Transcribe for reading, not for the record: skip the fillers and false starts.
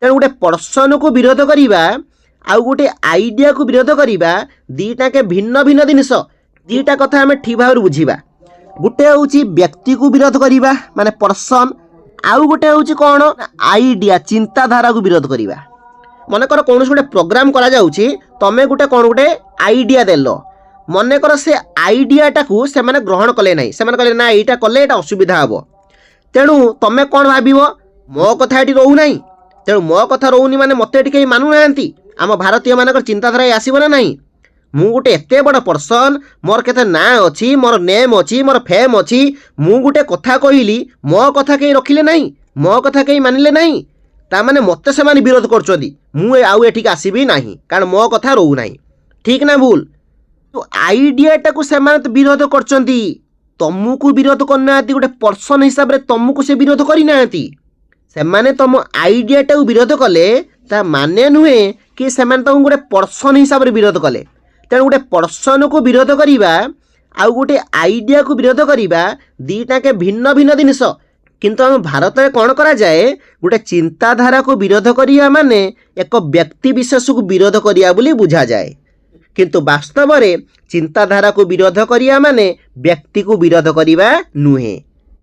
तेणु गोटे पर्सन को विरोध करवा आउ गोटे आइडिया को विरोध करवा दीटाके भिन्न भिन्न जिनिस। दीटा कथा आम ठीक भाव बुझा। गोटे हूँ व्यक्ति को विरोध करवा माने पर्सन, आउ गोटे हूँ कौन आइडिया चिंताधारा को विरोध करवा। मनकर कौन गोटे प्रोग्राम करा जाउछि, तमे गोटे कौन गोटे आइडिया देल, मनकर से आइडियाटा को से माने ग्रहण कले नहीं, से कहले ना एटा कले एटा असुविधा हम, तेणु तमे कौन भाव मो कथा ये रोना, तेणु मो कथा रोनी माने मत कहीं मानु ना। आम भारतीय मानकर चिंताधारा आसब ना नहीं। मु गोटे एते बड़ पर्सन, मोर केते ना अच्छी, मोर नेम अच्छी, मोर फेम अच्छी, मु गोटे कथा कहली मो कथा कहीं रखिले नहीं, मो कथा कहीं मानिले नहीं, तामाने मत से माने विरोध करछोदी, मु आउ एठिक आसीबी नहीं कारण मो कथा रोउ नहीं। ठीक ना भूल? तो आइडियाटा को से माने तो विरोध करछोदी, तुमको विरोध करना, गोटे पर्सन हिसाब रे तुमको से विरोध करना। से माने तुम आइडियाटा को विरोध कले ता माने नुहे कि से माने तुम गोटे पर्सन हिसाब रे विरोध कले। तेणु गोटे पर्सन को विरोध करवा आउ गोटे आइडिया को विरोध करवा दीटाके भिन्न भिन्न जिनिस। किंतु आम भारत में कौन करा जाए, गोटे चिंताधारा को विरोध करिया माने एक व्यक्ति विशेष को विरोध करिया बोली बुझा जाए। किंतु वास्तव में चिंताधारा को विरोध करिया माने व्यक्ति को विरोध करिया नुहे।